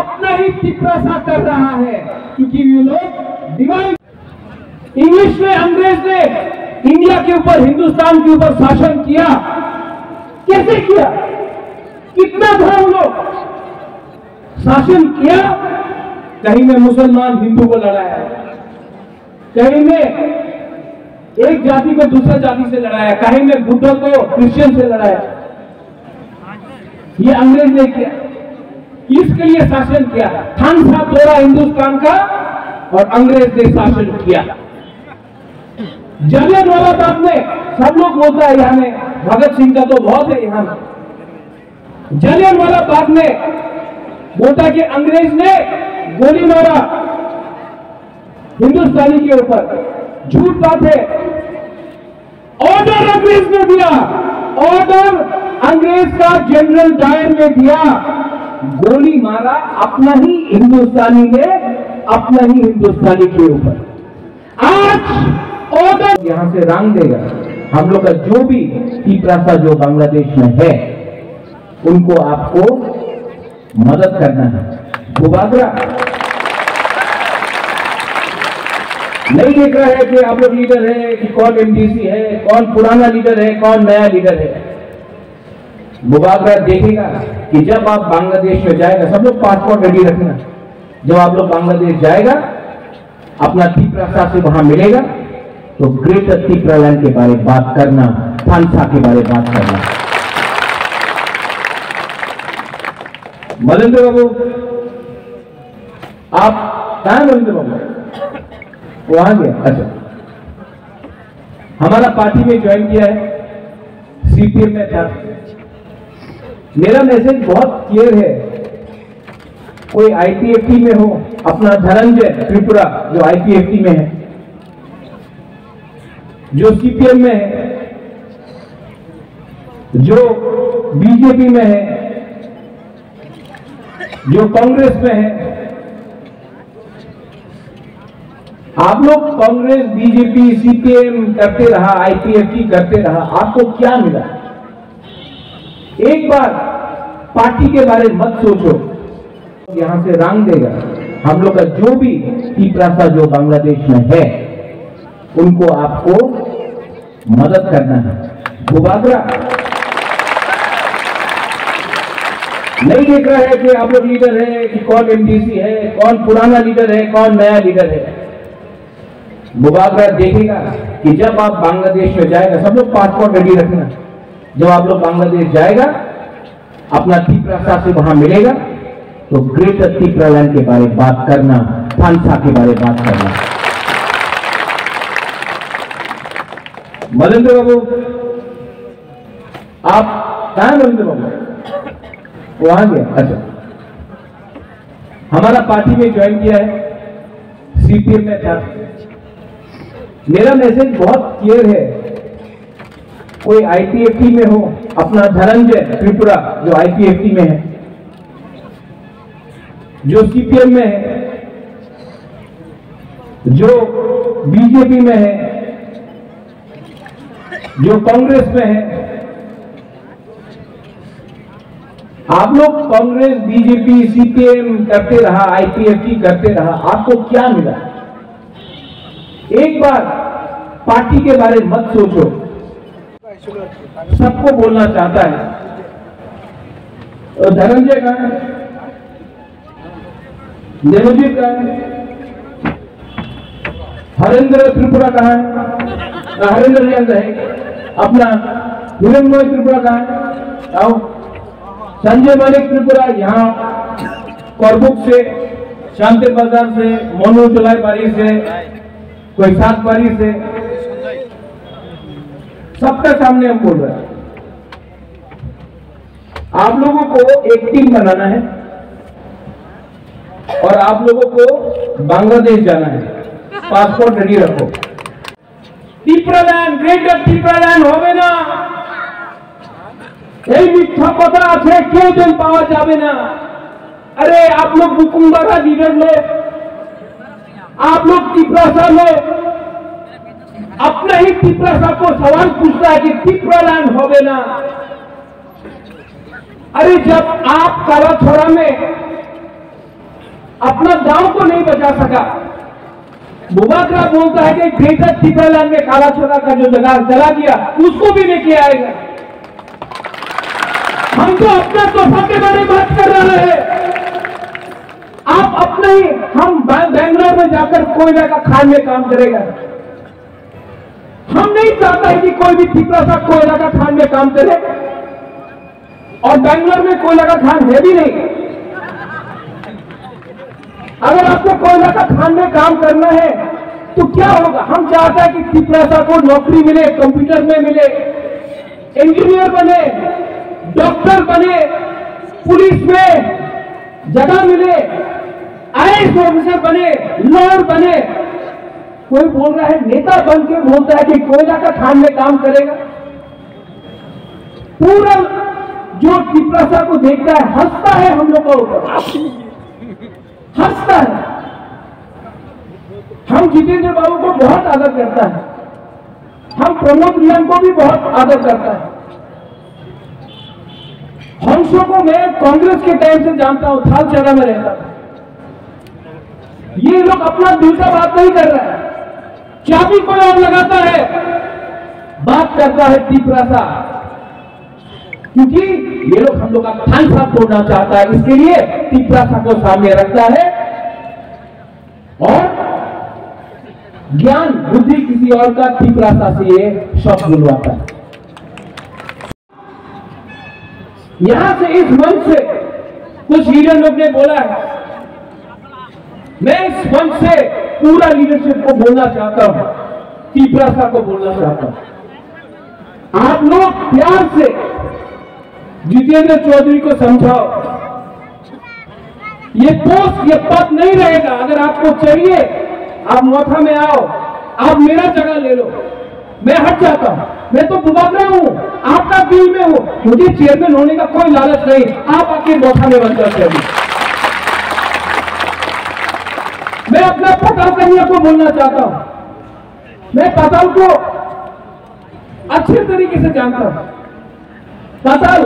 अपना ही तिपरासा कर रहा है, क्योंकि ये लोग डिवाइन इंग्लिश में, अंग्रेज ने इंडिया के ऊपर, हिंदुस्तान के ऊपर शासन किया। कैसे किया? कितना धर्म लोग शासन किया। कहीं में मुसलमान हिंदू को लड़ाया, कहीं में एक जाति को दूसरा जाति से लड़ाया, कहीं में बुद्ध को क्रिश्चियन से लड़ाया। ये अंग्रेज ने किया। इसके लिए शासन किया। खान साहब तोड़ा हिंदुस्तान का और अंग्रेज ने शासन किया। जलियांवाला बाग में सब लोग बोलता है, यहां में भगत सिंह का तो बहुत है। यहां में जलियांवाला बाग में बोलता कि अंग्रेज ने गोली मारा हिंदुस्तानी के ऊपर। झूठ बात है। ऑर्डर अंग्रेज ने दिया, ऑर्डर अंग्रेज का जनरल डायर ने दिया। गोली मारा अपना ही हिंदुस्तानी ने, अपना ही हिंदुस्तानी के ऊपर। आज ऑर्डर यहां से रंग देगा। हम लोग का जो भी तिपरासा जो बांग्लादेश में है, उनको आपको मदद करना है। भूभागरा नहीं देख रहा है कि आप लोग लीडर है कि कौन एमडीसी है, कौन पुराना लीडर है, कौन नया लीडर है। भूभागरा देखेगा कि जब आप बांग्लादेश में जाएगा, सब लोग पासपोर्ट रेडी रखना। जब आप लोग बांग्लादेश जाएगा, अपना तिपरासा से वहां मिलेगा, तो ग्रेटर तिपरालैंड के बारे में बात करना, थानसा के बारे में बात करना। मलेंद्र बाबू, आप कहां? मलेंद्र बाबू वहां गया। अच्छा, हमारा पार्टी में ज्वाइन किया है, सीपीएम में था। मेरा मैसेज बहुत क्लियर है। कोई आईपीएफटी में हो, अपना धनंजय त्रिपुरा जो आईपीएफटी में है, जो सीपीएम में है, जो बीजेपी में है, जो कांग्रेस में है। आप लोग कांग्रेस, बीजेपी, सीपीएम करते रहा, आईपीएफटी करते रहा, आपको क्या मिला? एक बार पार्टी के बारे में मत सोचो। यहां से रंग देगा। हम लोग का जो भी तिपरासा जो बांग्लादेश में है, उनको आपको मदद करना है। भूभागरा नहीं देख रहा है कि आप लोग लीडर है कि कौन एमडीसी है, कौन पुराना लीडर है, कौन नया लीडर है। भूभागरा देखेगा कि जब आप बांग्लादेश में जाएगा, सब लोग पासपोर्ट रेडी रखना। जब आप लोग बांग्लादेश जाएगा, अपना तिपरासा से वहां मिलेगा, तो ग्रेटर तिपरालैंड के बारे में बात करना, थानसा के बारे में बात करना। मलेंद्र बाबू, आप कहां? मलेंद्र बाबू वहां गया। अच्छा, हमारा पार्टी में ज्वाइन किया है, सीपीएम में था। मेरा मैसेज बहुत क्लियर है। कोई आईपीएफटी में हो, अपना धनंजय त्रिपुरा जो आईपीएफटी में है, जो सीपीएम में है, जो बीजेपी में है, जो कांग्रेस में है। आप लोग कांग्रेस, बीजेपी, सीपीएम करते रहा, आईपीएफटी करते रहा, आपको क्या मिला? एक बार पार्टी के बारे में मत सोचो। सबको बोलना चाहता है। और धनंजय कहां है? देवजीत कहां है? हरेंद्र त्रिपुरा कहां है? हरेंद्र जी अंदर है। अपना हिरण्मय त्रिपुरा कहां है? आओ। संजय मालिक त्रिपुरा यहाँ करबुक से, शांति बाजार से, मोनू चलाई बारी से, कोई सात बारी से, सबका सामने हम बोल रहे हैं। आप लोगों को एक टीम बनाना है और आप लोगों को बांग्लादेश जाना है। पासपोर्ट रेडी रखो। तिपरालैंड, ग्रेटर तिपरालैंड होवे ना, এই মিথ্যা কথা আছে, কেউ দিন পাওয়া যাবে না। अरे आप लोग बुकुम्बारा लीडर लोग, आप लोग तिपरासा लोग, अपना ही तिपरासा को सवाल पूछता है कि तिपरालैंड होवे ना। अरे जब आप काला छोड़ा में अपना गांव को नहीं बचा सका। बुबाकरा बोलता है कि ग्रेटर तिपरालैंड में काला छोरा का जो जगह चला गया उसको भी लेके आएगा। हम तो अपना तोहफा के बारे में बात कर रहे हैं, आप अपने ही। हम बेंगलोर में जाकर कोयला का खान में काम करेगा। हम नहीं चाहते हैं कि कोई भी तिपरा सा कोयला का खान में काम करे, और बेंगलोर में कोयला का खान है भी नहीं। अगर आपको कोयला का खान में काम करना है तो क्या होगा? हम चाहते हैं कि तिपरासा को नौकरी मिले, कंप्यूटर में मिले, इंजीनियर बने, डॉक्टर बने, पुलिस में जगह मिले, आईएएस ऑफिसर बने, लॉयर बने। कोई बोल रहा है नेता बन के बोलता है कि कोयला का खान में काम करेगा। पूरा जो तिपरासा को देखता है हंसता है, हम लोग को हंसता है। हम जितेंद्र बाबू को बहुत आदर करता है, हम प्रमोद रियान को भी बहुत आदर करता है। हंसों को मैं कांग्रेस के टाइम से जानता हूं, थालचरा में रहता था। ये लोग अपना दिल का बात नहीं कर रहा है, चाबी कोई और लगाता है, बात करता है तिपरासा, क्योंकि ये लोग हम लोग का खान साफ तोड़ना चाहता है। इसके लिए तिपरासा को सामने रखता है और ज्ञान बुद्धि किसी और का तिपरासा से ये शब्द बुलवाता है। यहां से इस मंच से कुछ लीडर लोग ने बोला है, मैं इस मंच से पूरा लीडरशिप को बोलना चाहता हूं, तिपरासा को बोलना चाहता हूं। आप लोग प्यार से जितेंद्र चौधरी को समझाओ, ये पोस्ट ये पद नहीं रहेगा। अगर आपको चाहिए आप मोथा में आओ, आप मेरा जगह ले लो, मैं हट जाता हूं। मैं तो बुबाकरा हूं, आपका दिल में हूं, मुझे चेयरमैन होने का कोई लालच नहीं। आप आके मोथा में बन जाते हैं। मैं अपना पताल कन्या को बोलना चाहता हूं, मैं पताल को अच्छे तरीके से जानता हूं। पताल,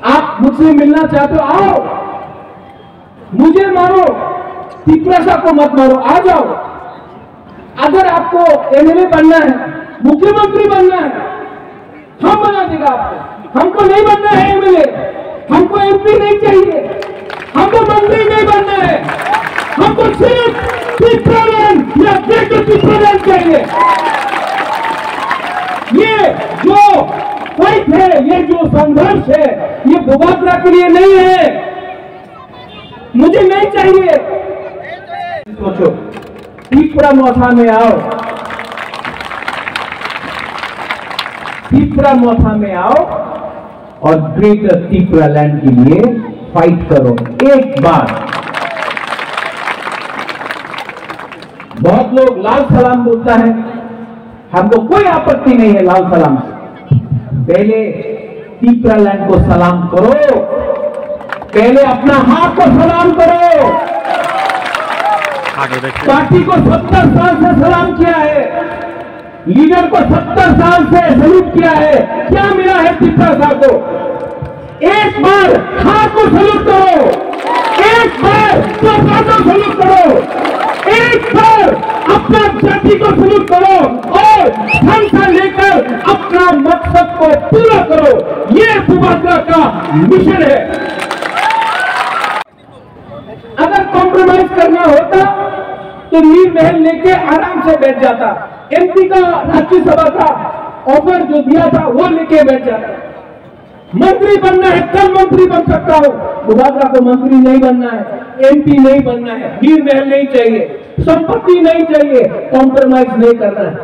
आप मुझसे मिलना चाहते हो, आओ, मुझे मारो, तिपरासा को मत मारो, आ जाओ। अगर आपको एमएलए बनना है, मुख्यमंत्री बनना है, हम बना देगा आपको। हमको नहीं बनना है एमएलए, हमको एमपी नहीं चाहिए, हमको मंत्री नहीं बनना है, हमको सिर्फ तिपरालैंड या ग्रेटर तिपरालैंड चाहिए। ये जो फाइट है, ये जो संघर्ष है, ये बुबाकरा के लिए नहीं है, मुझे नहीं चाहिए। सोचो, तिपरा मोथा में आओ, तिपरा मोथा में आओ और ग्रेटर तिपरालैंड के लिए फाइट करो एक बार। बहुत लोग लाल सलाम बोलता है, हमको कोई आपत्ति नहीं है लाल सलाम से। पहले तिपरालैंड को सलाम करो, पहले अपना हाथ को सलाम करो। पार्टी को 70 साल से सलाम किया है, लीडर को 70 साल से सल्यूट किया है, क्या मिला है तिपरासा को? एक बार हाथ को सल्यूट करो, एक बार तोहफा को सल्यूट करो, एक बार अपना जाति को सल्यूट करो और संसा लेकर अपना मकसद को पूरा करो। ये बुबाकरा का मिशन है। अगर कॉम्प्रोमाइज करना होता तो नीर महल लेके आराम से बैठ जाता, एमपी का राज्यसभा का ऑफर जो दिया था वो लेके बैठ जाता। मंत्री बनना है कल मंत्री बन सकता हो, बुबाकरा को मंत्री नहीं बनना है, एमपी नहीं बनना है, नीर महल नहीं चाहिए, संपत्ति नहीं चाहिए, कॉम्प्रोमाइज नहीं करना है।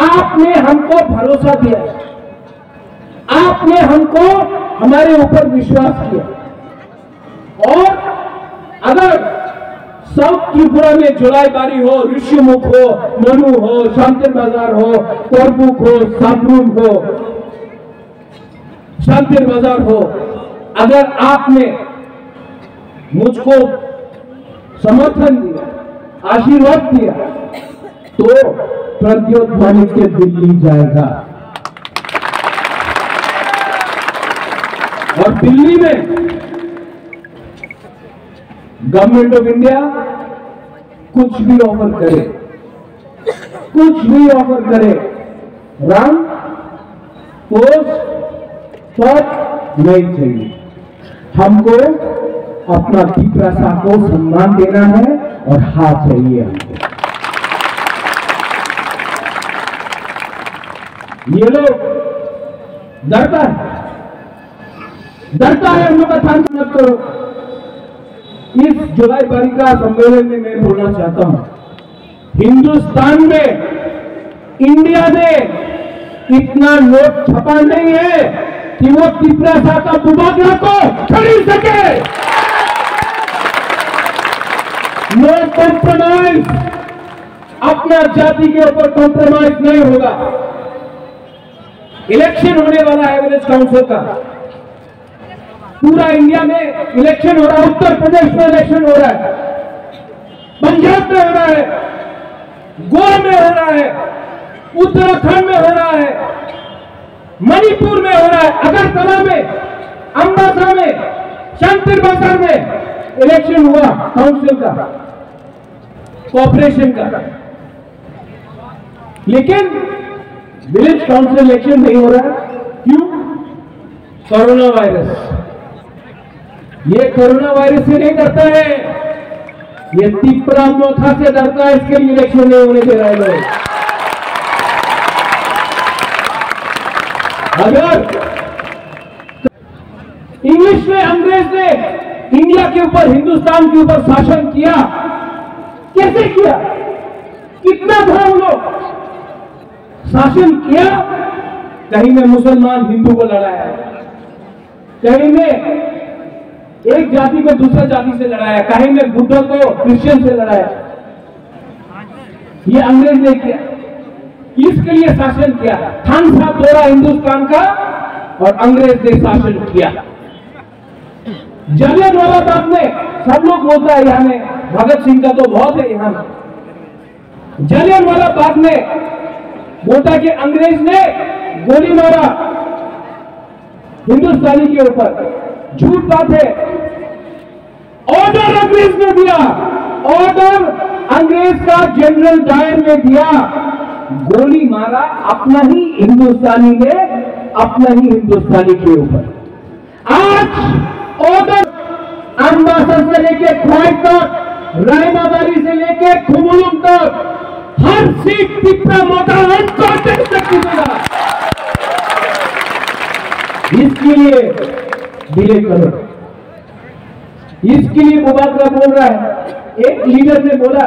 आपने हमको भरोसा दिया, आपने हमको हमारे ऊपर विश्वास किया, और अगर साउथ त्रिपुरा में जुलाईबारी हो, ऋषिमुख हो, मनु हो, शांति बाजार हो, कोरबुक हो, साबरूम हो, शांति बाजार हो, अगर आपने मुझको समर्थन दिया, आशीर्वाद दिया, तो प्रद्योत मानिक के दिल्ली जाएगा और दिल्ली में गवर्नमेंट ऑफ इंडिया कुछ भी ऑफर करे, कुछ भी ऑफर करे, रंग पोस्ट पद नहीं चाहिए। हमको अपना पिपरासा को सम्मान देना है और हाथ चाहिए हमको। ये लोग डरता है हम लोग का ध्यान मत करो। इस जुलाई 12 का सम्मेलन में मैं बोलना चाहता हूं, हिंदुस्तान में इंडिया ने इतना नोट छपा नहीं है कि वो पिपरासा का दुबारा को खरीद सके। नो कॉम्प्रोमाइज, अपना जाति के ऊपर कॉम्प्रोमाइज नहीं होगा। इलेक्शन होने वाला है विलेज काउंसिल का, पूरा इंडिया में इलेक्शन हो रहा है। उत्तर प्रदेश में इलेक्शन हो रहा है, पंजाब में हो रहा है, गोवा में हो रहा है, उत्तराखंड में हो रहा है, मणिपुर में हो रहा है, अगरतला में, अंबाला में, शांतिर बाजार में इलेक्शन हुआ काउंसिल का, कॉर्पोरेशन का। लेकिन विलेज काउंसिल इलेक्शन नहीं हो रहा है। क्यों? Corona virus. ये कोरोना वायरस से नहीं डरता है, ये तिपरा मोथा से डरता है। इसके लिए इलेक्शन नहीं होने दे रहे लोग। अगर इंग्लिश में अंग्रेज ने इंडिया के ऊपर, हिंदुस्तान के ऊपर शासन किया, कैसे किया, कितना था हम लोग शासन किया? कहीं में मुसलमान हिंदू को लड़ाया, कहीं में एक जाति को दूसरा जाति से लड़ाया, कहीं में बुद्ध को क्रिश्चियन से लड़ाया। ये अंग्रेज ने किया, इसके लिए शासन किया। खान साहब तोड़ा हिंदुस्तान का और अंग्रेज ने शासन किया। जलियांवाला बाग में सब लोग बोलता है, यहां में भगत सिंह का तो बहुत है। यहां जलियांवाला बाग में बोलता कि अंग्रेज ने गोली मारा हिंदुस्तानी के ऊपर। झूठ बात है। ऑर्डर अंग्रेज ने दिया, ऑर्डर अंग्रेज का जनरल डायर ने दिया। गोली मारा अपना ही हिंदुस्तानी ने, अपना ही हिंदुस्तानी के ऊपर। आज ऑर्डर अम्बासर से लेके ख्वाइट तक, रायमादारी से लेके खुमुलुम तक हर सीट पिपरा मोटा अनकॉन्टेस्ट तक जीतेगा। इसके लिए डिले करो। इसके लिए मुबारक बोल रहा है। एक लीडर ने बोला,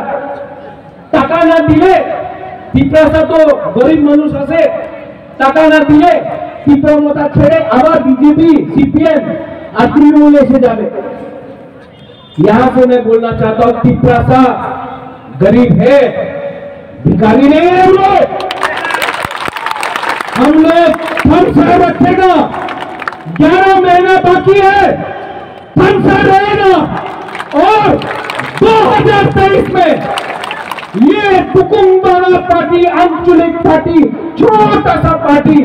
टाका ना दिले पिपरासा तो गरीब मनुष्य से टाका ना दिले पिपरा मोटा छेड़े आवाज बीजेपी सीपीएम और तृणमूल ऐसे जावे। यहां से मैं बोलना चाहता हूं, पिपरासा गरीब है, भिखारी नहीं है। हम लोग फंसा रखेगा। 11 महीना बाकी है, फंसा रहेगा। और 2023 में ये तुकुम्बारा पार्टी, आंचलिक पार्टी, छोटा सा पार्टी,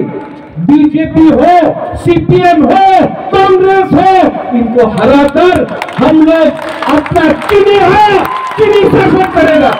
बीजेपी हो, सीपीएम हो, कांग्रेस हो, इनको हराकर हम लोग अपना चीनी शासन करेगा।